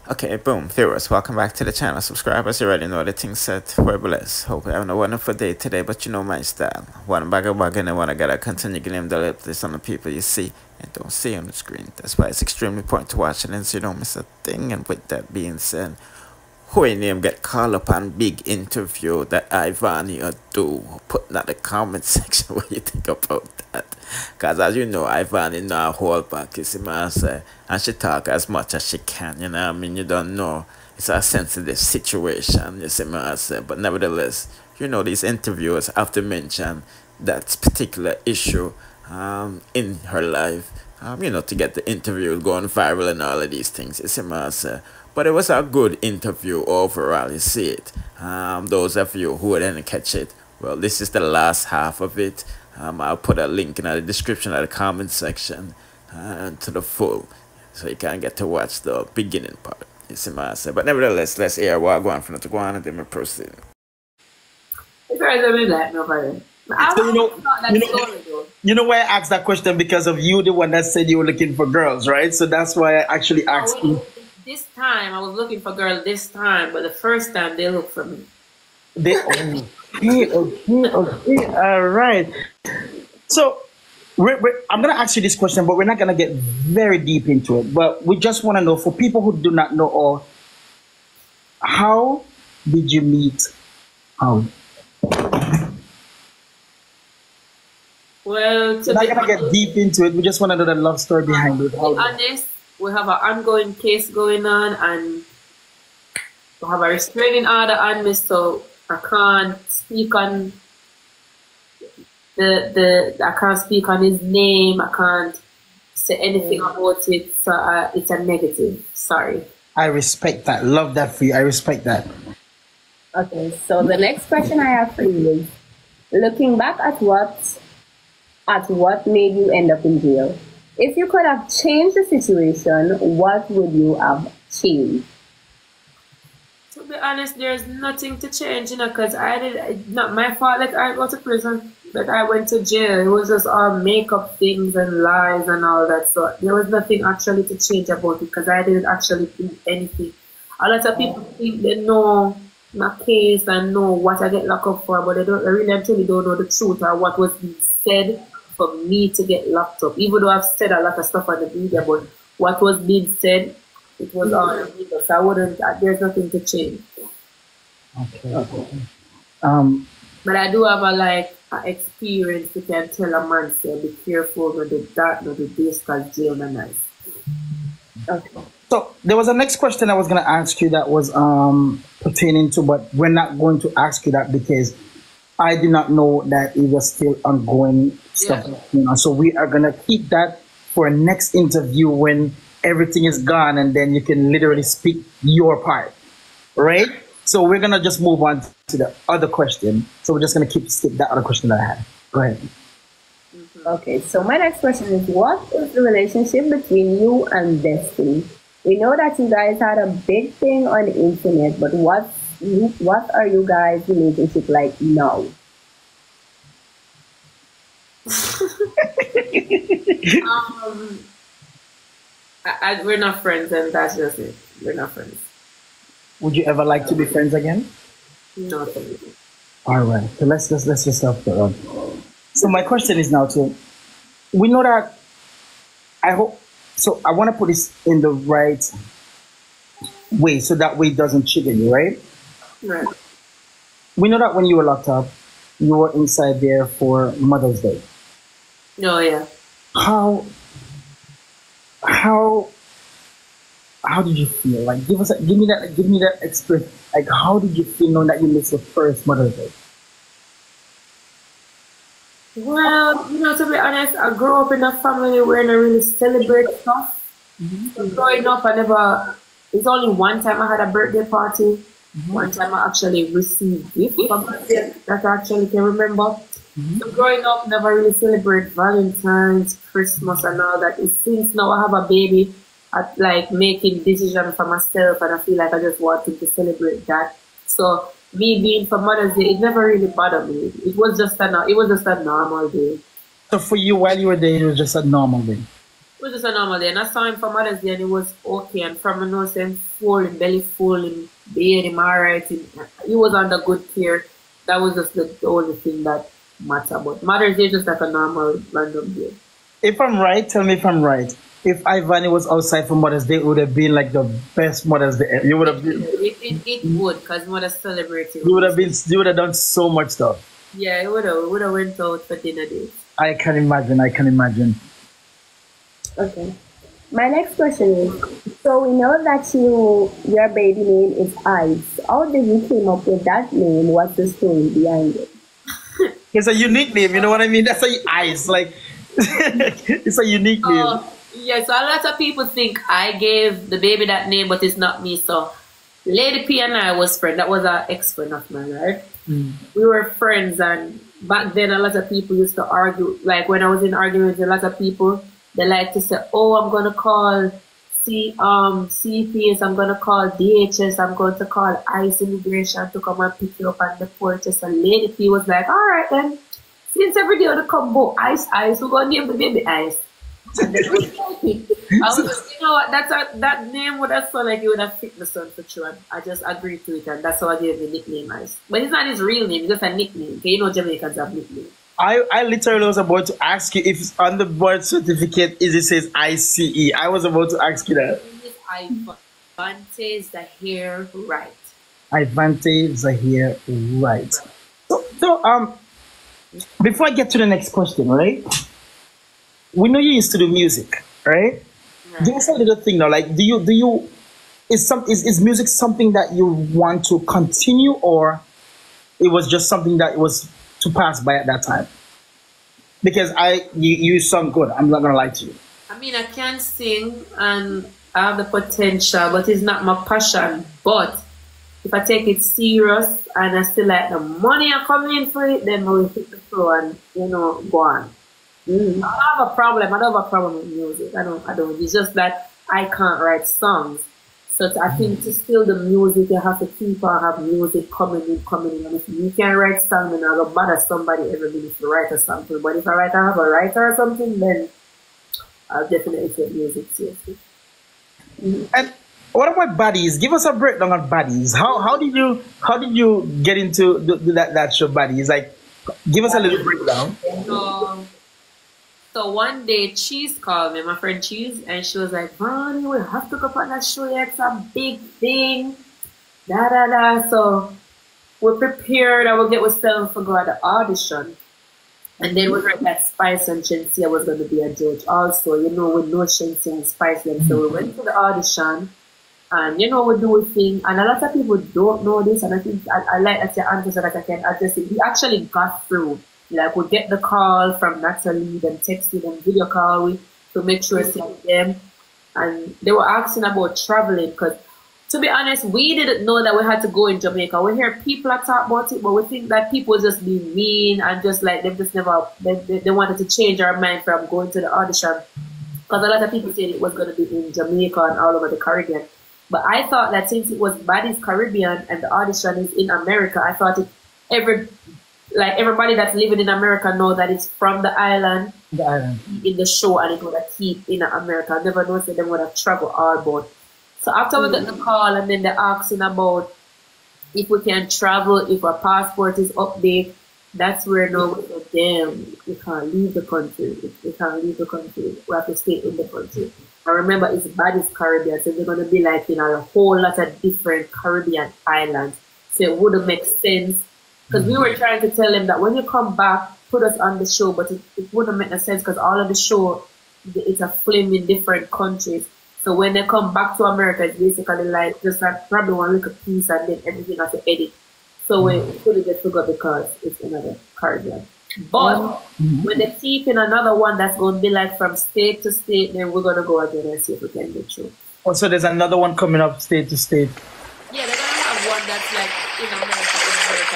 Okay, boom, viewers, welcome back to the channel. Subscribers, you already know the thing set. We're blessed. Hope you're having a wonderful day today, but you know my style. One bag of bag and I wanna gotta continue giving them the lip this on the people you see and don't see on the screen. That's why it's extremely important to watch it and so you don't miss a thing. And with that being said, who in name get called up on big interview that Ivany or do? Put in the comment section what you think about that. Cause as you know, Ivany now hold back, you see me say, and she talk as much as she can, you know what I mean? You don't know. It's a sensitive situation, you see me say. But nevertheless, you know these interviewers have to mention that particular issue in her life. You know, to get the interview going viral and all of these things, you see me say. But it was a good interview overall, you see it. Those of you who didn't catch it, well, this is the last half of it. I'll put a link in the description of the comment section to the full, so you can get to watch the beginning part. You see my say. But nevertheless, let's hear what I go on from the go on and then we proceed. It's very good, like nobody. So you know why I asked that question, because of you, the one that said you were looking for girls, right? So that's why I actually asked you. This time I was looking for girls this time, but the first time they looked for me. Okay, all right. So I'm gonna ask you this question, but we're not gonna get very deep into it. But we just want to know, for people who do not know, or how did you meet Howey? Well, we're not gonna get deep into it. We just want to know the love story behind it. To be honest, we have an ongoing case going on, and we have a restraining order on me, so I can't speak on I can't speak on his name. I can't say anything about it, so it's a negative. Sorry. I respect that. Love that for you. I respect that. Okay, so the next question I have for you is, looking back at what made you end up in jail, if you could have changed the situation, what would you have changed? To be honest, there's nothing to change, you know, because not my fault that I go to prison, that I went to jail. It was just all make-up things and lies and all that. So there was nothing actually to change about it, because I didn't actually do anything. A lot of people think they know my case and know what I get locked up for, but they really actually don't know the truth or what was being said for me to get locked up. Even though I've said a lot of stuff on the media, but what was being said, it was all illegal. So I wouldn't, there's nothing to change. Okay. But I do have a experience. You can tell a man, say, be careful, not do that, not do this, because jail not nice. Okay. So there was a next question I was going to ask you that was pertaining to, but we're not going to ask you that because I did not know that it was still ongoing stuff. Yeah. You know, so we are going to keep that for a next interview when everything is gone, and then you can literally speak your part, right? So we're going to just move on to the other question. So we're just going to skip that other question that I had. Go ahead. Okay, so my next question is, what is the relationship between you and Destiny? We know that you guys had a big thing on the internet, but what are you guys' relationship like now? We're not friends, and that's just it. We're not friends. Would you ever like to be friends again? No, thank you. All right. So let's just stop there. So my question is now to, we know that, I want to put this in the right way so that way it doesn't trigger you, right? Right. We know that when you were locked up, you were inside there for Mother's Day. Oh, yeah. How did you feel? Like, give me that experience. Like, how did you feel knowing that you missed your first Mother's Day? Well, you know, to be honest, I grew up in a family where I really celebrate stuff. So growing up, it's only one time I had a birthday party. One time I actually received gifts from that I actually can remember. So growing up, never really celebrate Valentine's, Christmas and all that. Since now I have a baby, I like making decisions for myself, and I feel like I just wanted to celebrate that. So me being for Mother's Day, it never really bothered me. It was just a normal day. So for you, while you were there, it was just a normal day? was just a normal day. And I saw him for Mother's Day and it was okay. And from a nose him full, him belly full, him beard, him alright. He was under good care. That was just the only thing that mattered. But Mother's Day is just like a normal random day. If I'm right, tell me if I'm right. If Ivany was outside for Mother's Day, it would have been like the best Mother's Day ever. You would have been. It would, because Mother's celebrating. You would have been. You would have done so much stuff. Yeah, it would have. Would have went out for dinner dates. I can imagine. I can imagine. Okay. My next question is, so we know that your baby name is Ice. How did you came up with that name? What's the story behind it? It's a unique name, you know what I mean? That's a Ice. Like, it's a unique name. Yeah, so a lot of people think I gave the baby that name, but it's not me. So Lady P and I was friends. That was our ex-friend of mine, right? We were friends, and back then a lot of people used to argue. Like when I was in arguments, a lot of people, they like to say, oh, I'm going to call CPS, I'm going to call DHS, I'm going to call ICE Immigration to come and pick you up on the porch. So Lady P was like, all right then, since every day to come both Ice, we're going to name the baby Ice. And then I was like, you know what, that name would have sounded like it would have fit the son for sure. I just agreed to it, and that's how I gave the nickname Ice. But it's not his real name, it's just a nickname. Okay, you know Jamaicans have nicknames. I literally was about to ask you if on the birth certificate it says ICE. I was about to ask you that. Ivante Zahir Wright. Ivante Zahir Wright. So before I get to the next question, right? We know you used to do music, right? Give us a little thing now. Like, is music something that you want to continue, or it was just something that was to pass by at that time? Because you sung good. I'm not gonna lie to you. I mean, I can sing and I have the potential, but it's not my passion. But if I take it serious and I still like the money I come in for it, then I will hit the floor and go on. I don't have a problem. I don't have a problem with music. I don't. It's just that I can't write songs. So I think to steal the music, you have to keep on have music coming in. And if you can write songs, then I'll bother somebody every minute to write or something. But if I have a writer or something, then I'll definitely take music seriously. And what about Badies? Give us a breakdown on Badies. How did you get into that show, Badies? Like, give us a little breakdown. So one day, Cheese called me, my friend Cheese, and she was like, Ronnie, we have to go on that show. It's a big thing. So we're prepared. I will get with Stella for go at the audition. And then we heard that Spice and Shensia was going to be a judge also. We know Shensia and Spice them. So we went to the audition, and we do a thing. And a lot of people don't know this, and I think I like that your answer so that I can address it. We actually got through. Like, we get the call from Natalie, them texted them, video call we to make sure it's them. And they were asking about traveling, because to be honest, we didn't know that we had to go in Jamaica. We hear people talk about it, but we think that people just be mean and just like them just never, they wanted to change our mind from going to the audition. Because a lot of people said it was going to be in Jamaica and all over the Caribbean. But I thought that since it was Badies Caribbean and the audition is in America, I thought everybody that's living in America know that it's from the island in the show, and it would have keep in America. I never know that they would have traveled all about. So after we got the call, and then they're asking about if we can travel, if our passport is updated, that's where now we go, damn, we can't leave the country. We can't leave the country. We have to stay in the country. I remember it's Badies Caribbean, so they're going to be like in a whole lot of different Caribbean islands. So it wouldn't make sense. Because we were trying to tell them that when you come back, put us on the show, but it wouldn't make no sense because all of the show, it's a film in different countries. So when they come back to America, it's basically like just like probably one little piece and then everything has to edit. So we couldn't get forgot because it's another Caribbean. But when they keep in another one that's going to be like from state to state, then we're going to go again and see if we can get through. Oh, so there's another one coming up state to state. Yeah, they're going to have one that's like in America.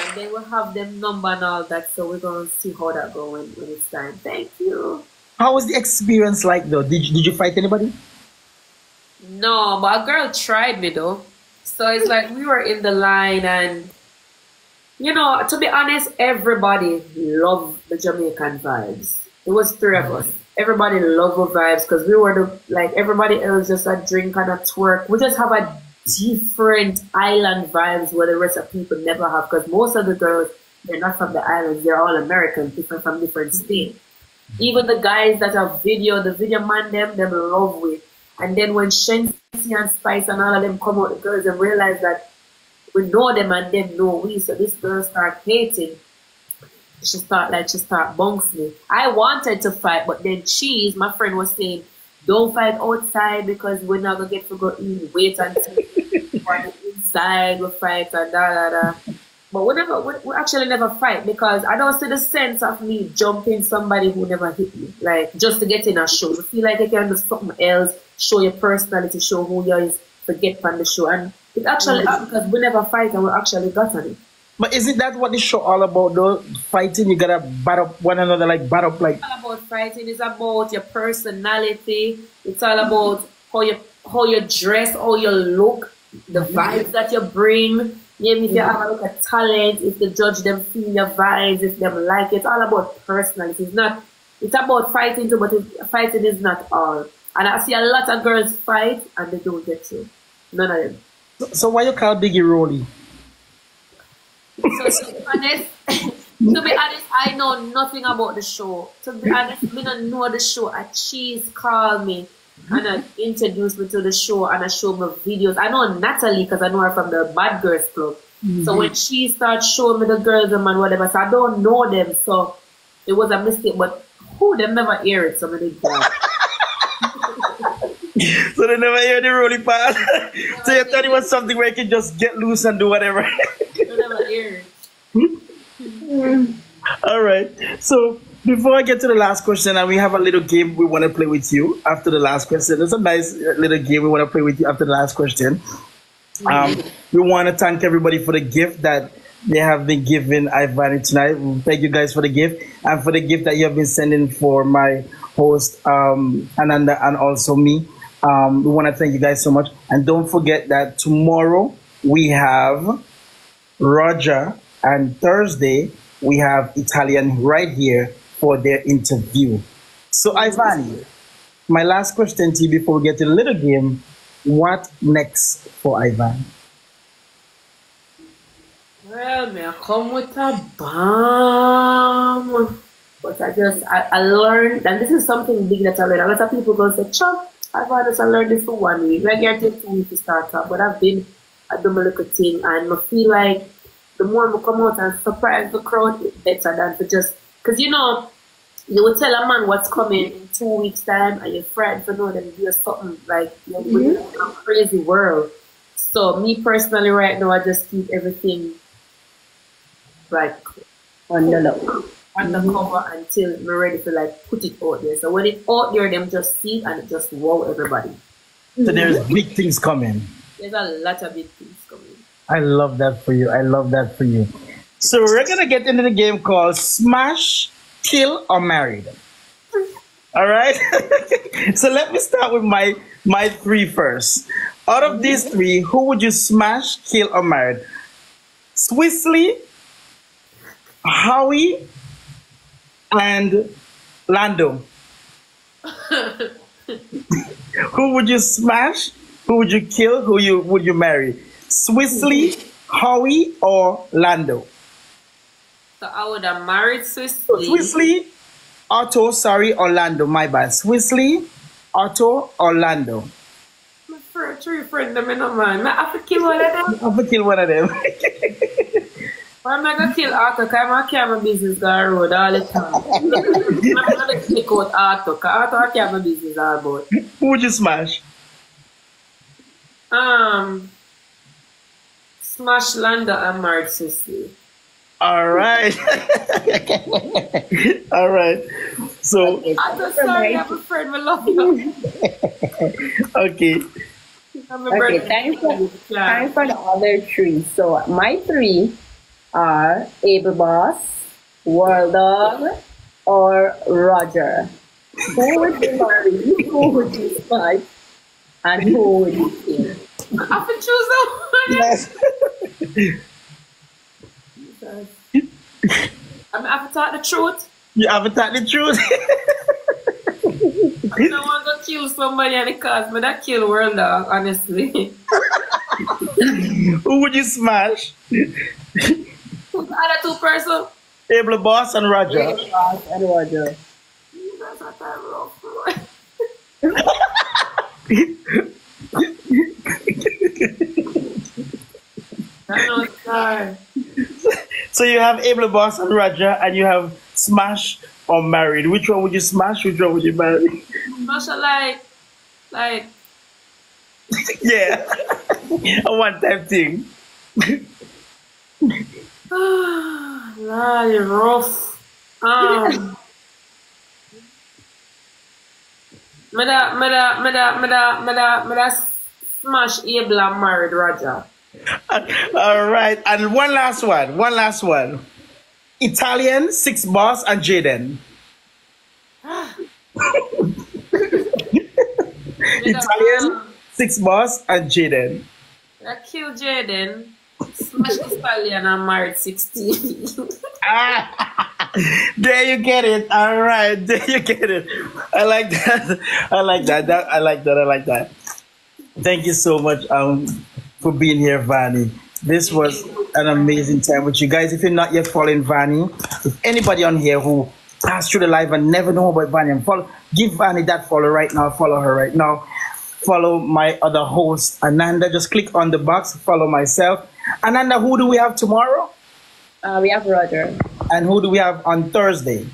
And they will have them number and all that, so we're going to see how that goes when it's time. Thank you. How was the experience like, though? Did you fight anybody? No, but a girl tried me, though. So it's like we were in the line, and, to be honest, everybody loved the Jamaican vibes. It was three of us. everybody love our vibes because we were like everybody else just a drink and a twerk. We just have a different island vibes where the rest of people never have because most of the girls, they're not from the islands, they're all American, different from different states. Even the guys that have the video man them love with. And then when Shensi and Spice and all of them come out, the girls and realize that we know them and them know we. So this girl start hating. She start bunks me. I wanted to fight, but then Cheese, my friend, was saying, don't fight outside because we're not gonna get to go in. Wait until on the inside we fight and da da da. But we actually never fight because I don't see the sense of me jumping somebody who never hit me. Like just to get in a show. You feel like you can do something else, show your personality, show who you is, forget from the show. And it actually because we never fight and we actually got on it. But isn't that what the show all about though? Fighting, you gotta bat up one another, like bat up like. It's all about fighting. It's about your personality. It's all about how you dress, how you look, the vibes that you bring. Maybe if you have like a talent, if the judge them feel your vibes, if them like it. It's all about personality. It's about fighting too, but fighting is not all. And I see a lot of girls fight and they don't get through. None of them. So why you call Biggie Rolly? So to be honest, I know nothing about the show. To be honest, I don't know the show. A Cheese called me and introduced me to the show and I showed me videos. I know Natalie because I know her from the Bad Girls Club. So when she started showing me the girls and whatever, so I don't know them. So it was a mistake, but who them never hear it, so many guys. So they never hear the Rolly part. So you thought it was something where you can just get loose and do whatever. They never hear it. All right. So before I get to the last question, and we have a little game we want to play with you after the last question. There's a nice little game we want to play with you after the last question. We want to thank everybody for the gift that they have been giving Ivany tonight. Thank you guys for the gift and for the gift that you have been sending for my host, Ananda, and also me. We want to thank you guys so much. And don't forget that tomorrow we have Roger and Thursday we have Italian right here for their interview. So Ivany, my last question to you before we get to the little game, what next for Ivany? Well, may I come with a bomb. But I learned, and this is something big that I learned. A lot of people go say, Chuck, I learned this for 1 week. Like, I take 2 weeks to start up, but I've been doing my little thing, and I feel like the more I come out and surprise the crowd, it's better than to just, because you know, you will tell a man what's coming in 2 weeks' time, and you're frightened to know them do something like you're in a crazy world. So, me personally, right now, I just keep everything like on the cover until I'm ready to like put it out there. So when it's out there, them just see it and it just wow everybody. So there's big things coming. There's a lot of big things coming. I love that for you. I love that for you. So we're gonna get into the game called Smash, Kill, or Married. All right. So let me start with my three first. Out of these three, who would you smash, kill, or marry? Swissley, Howey, and Lando. Who would you smash? Who would you kill? Who would you marry? Swissley, Howey, or Lando? So I would have married Swissley. Swissley, Otto, or Lando. My bad. Swissley, Otto, or Lando. My three friends, them in a man. I have to kill one of them. I have to kill one of them. I'm not going to kill Otto because I'm a camera business guy road all the time. I'm not going to take out Otto because Otto a camera business all about. Who would you smash? Smash Lando and married Sissy. All right. All right. So. I'm sorry, I'm a friend. I love you. Okay. Okay, time for the other three. So my three are Able Boss, World Dog, or Roger. Who would you marry? Who would you spy? And who would you kill? I have to choose someone. Yes. I have to talk the truth. You have to talk the truth. I don't want to kill somebody and it cause me that kill world dog, honestly. Who would you smash? Who's the other two person? Abel Boss and Roger. Boss and Roger. That's what I'm rough for. I know it's hard. So you have Abel Boss and Roger, and you have smash or married. Which one would you smash? Which one would you marry? Smash like Yeah, a one-time thing. nah, you're rough. Me da smash Abel and married Roger. All right, and one last one. Italian, Six Boss, and Jaden. Italian, Six Boss, and Jaden. I kill Jaden, smash Italian and married 16. There you get it. All right, there you get it. I like that. I like that. Thank you so much for being here, Vani. This was an amazing time with you guys. If you're not yet following Vani, if anybody on here who passed through the live and never know about Vani, give Vani that follow right now. Follow her right now. Follow my other host, Ananda. Just click on the box. Follow myself. Ananda, who do we have tomorrow? We have Roger. And who do we have on Thursday?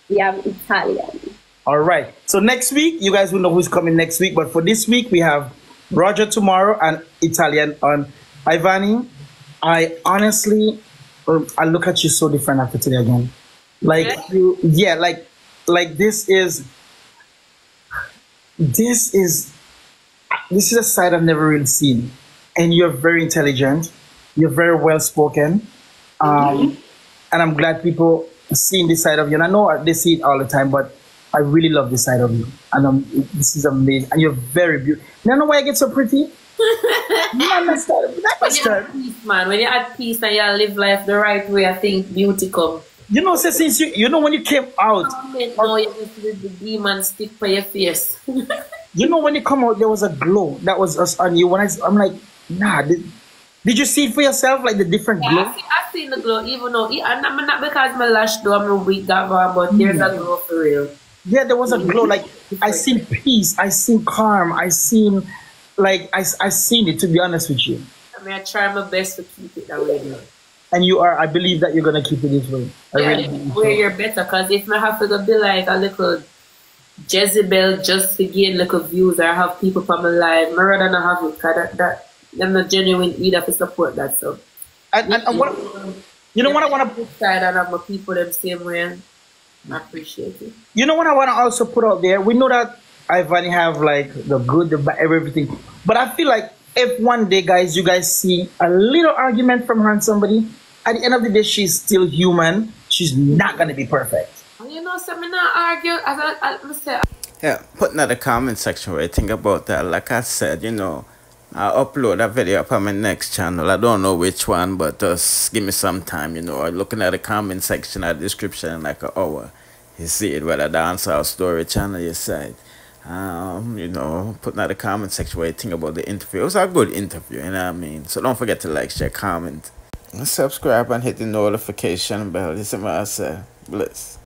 We have Italian. All right. So next week, you guys will know who's coming next week. But for this week, we have Roger tomorrow and Italian on Ivany. I honestly, I look at you so different after today again. Like this is a side I've never really seen. And you're very intelligent. You're very well spoken. And I'm glad people seeing this side of you. And I know they see it all the time, but I really love this side of you. And this is amazing. And you're very beautiful. You know why I get so pretty? When you're at peace and you live life the right way, I think beauty comes. You know, so since you know when you came out, no, you just let the demon stick for your face. You know when you come out, there was a glow that was us on you. When I'm like, nah. Did you see it for yourself, like the different glow? I've seen the glow, even though I'm not because my lash though I'm a weak that one, but there's a glow for real. Yeah, there was a glow. Like I seen peace, I seen calm, I seen I seen it. To be honest with you, I mean, I try my best to keep it that way. Now. And you are. I believe that you're gonna keep it this way. Where you're better, cause if I have to be like a little Jezebel just to gain little views or have people from my life, I rather not have it. Cause I'm not genuine either to support that. So, and what you know what I want to side and have my people them same way. I appreciate it. You know what I want to also put out there? We know that Ivany have like the good, the bad, everything. But I feel like if one day, guys, you guys see a little argument from her and somebody, at the end of the day, she's still human. She's not going to be perfect. You know, so I'm not argue. As I say. Yeah, put in the comment section what you think about that. Like I said, you know, I'll upload a video up on my next channel. I don't know which one, but just give me some time, you know. Looking at the comment section or the description in like an hour. You see it, whether dance or story channel you said. You know, put in the comment section what you think about the interview. It was a good interview, you know what I mean? So don't forget to like, share, comment, and subscribe and hit the notification bell. This is what I say. Bless.